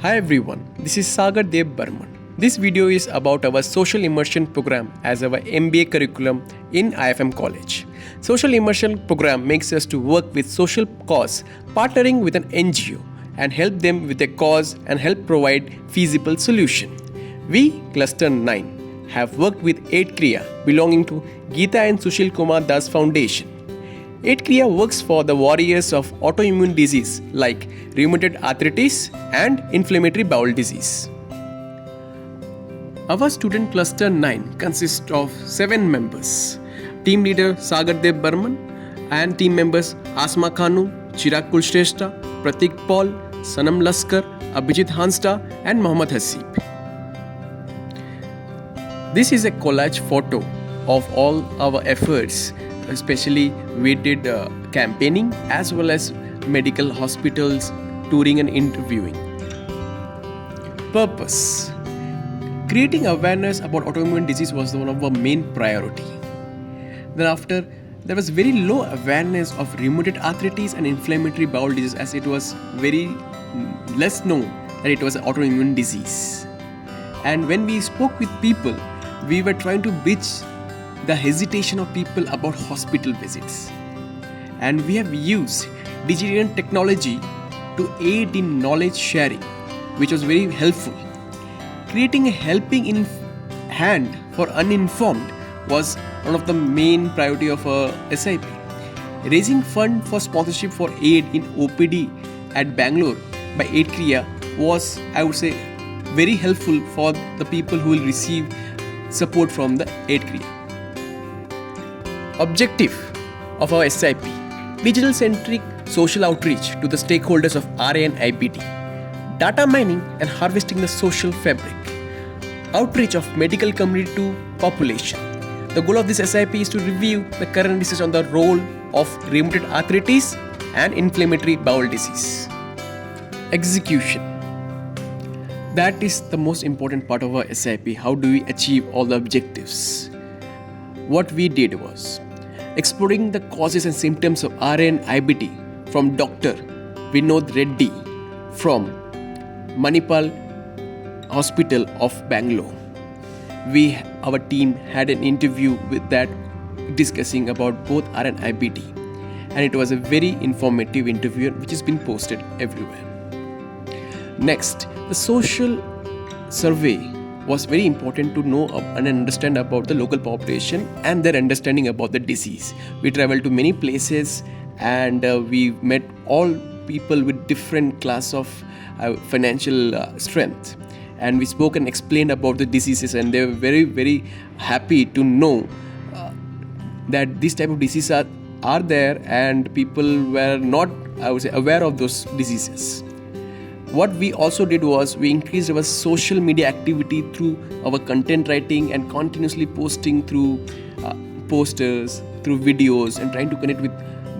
Hi everyone, this is Sagar Dev Burman. This video is about our social immersion program as our MBA curriculum in IFM College. Social immersion program makes us to work with social cause, partnering with an NGO and help them with a cause and help provide feasible solution. We, Cluster 9, have worked with aidKRIYA belonging to Geeta and Sushil Kumar Das Foundation. aidKRIYA works for the warriors of autoimmune disease like rheumatoid arthritis and inflammatory bowel disease. Our student cluster 9 consists of 7 members. Team leader Sagar Dev Burman and team members Asma Khanu, Chirag Kulshrestha, Pratik Paul, Sanam Laskar, Abhijit Hansta and Mohammad Hasib. This is a collage photo of all our efforts. Especially we did campaigning as well as medical hospitals, touring and interviewing. Purpose: creating awareness about autoimmune disease was one of our main priority. Then after, there was very low awareness of rheumatoid arthritis and inflammatory bowel disease, as it was very less known that it was an autoimmune disease. And when we spoke with people, we were trying to bridge the hesitation of people about hospital visits, and we have used digital technology to aid in knowledge sharing, which was very helpful. Creating a helping hand for uninformed was one of the main priority of SIP. Raising fund for sponsorship for aid in OPD at Bangalore by aidKRIYA was, I would say, very helpful for the people who will receive support from the aidKRIYA. Objective of our SIP: digital-centric social outreach to the stakeholders of RA and IBD, data mining and harvesting the social fabric, outreach of medical community to population. The goal of this SIP is to review the current research on the role of rheumatoid arthritis and inflammatory bowel disease. Execution: that is the most important part of our SIP. How do we achieve all the objectives? What we did was exploring the causes and symptoms of RA and IBD from Dr. Vinod Reddy from Manipal Hospital of Bangalore. Our team had an interview with that discussing about both RA and IBD, and it was a very informative interview which has been posted everywhere. Next, the social survey was very important to know and understand about the local population and their understanding about the disease. We traveled to many places and we met all people with different class of financial strength, and we spoke and explained about the diseases, and they were very, very happy to know that this type of diseases are there and people were not, I would say, aware of those diseases. What we also did was we increased our social media activity through our content writing and continuously posting through posters, through videos, and trying to connect with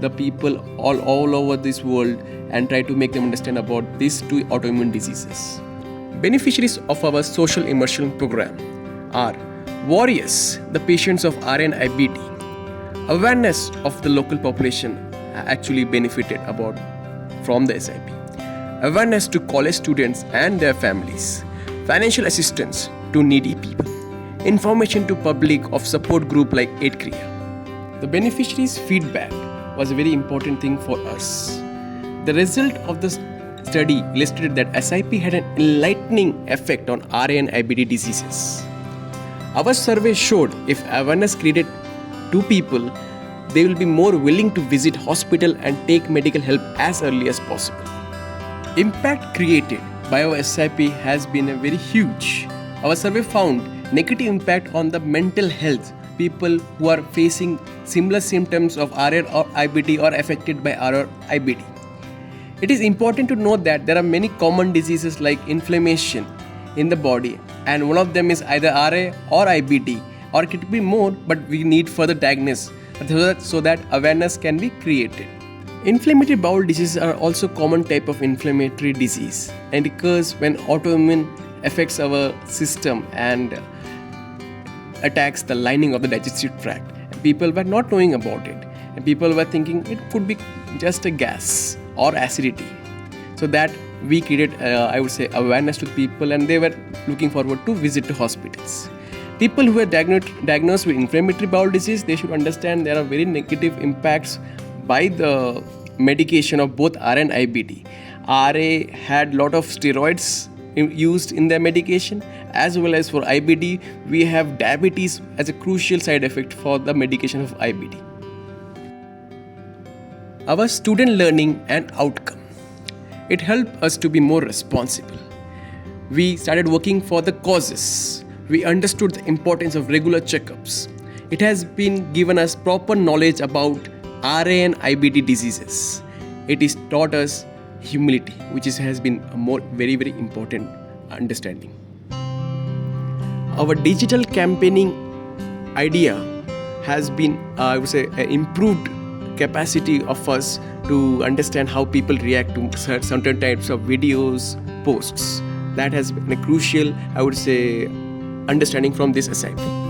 the people all over this world and try to make them understand about these two autoimmune diseases. Beneficiaries of our social immersion program are warriors, the patients of RA and IBD. Awareness of the local population actually benefited about from the SIP. Awareness to college students and their families, financial assistance to needy people, information to public of support group like aidKRIYA. The beneficiaries' feedback was a very important thing for us. The result of the study illustrated that SIP had an enlightening effect on RA and IBD diseases. Our survey showed if awareness created to people, they will be more willing to visit hospital and take medical help as early as possible. Impact created by our SIP has been a very huge. Our survey found negative impact on the mental health. People who are facing similar symptoms of RA or IBD or affected by RA or IBD. It is important to note that there are many common diseases like inflammation in the body, and one of them is either RA or IBD, or it could be more, but we need further diagnosis so that awareness can be created. Inflammatory bowel diseases are also common type of inflammatory disease and occurs when autoimmune affects our system and attacks the lining of the digestive tract. People were not knowing about it, and people were thinking it could be just a gas or acidity. So that we created, I would say, awareness to people, and they were looking forward to visit to hospitals. People who are diagnosed with inflammatory bowel disease, they should understand there are very negative impacts by the medication of both RA and IBD. RA had lot of steroids used in their medication, as well as for IBD we have diabetes as a crucial side effect for the medication of IBD. Our student learning and outcome. It helped us to be more responsible. We started working for the causes. We understood the importance of regular checkups. It has been given us proper knowledge about RA and IBD diseases. It is taught us humility, which has been a very important understanding. Our digital campaigning idea has been, I would say, an improved capacity of us to understand how people react to certain types of videos, posts. That has been a crucial, I would say, understanding from this assignment.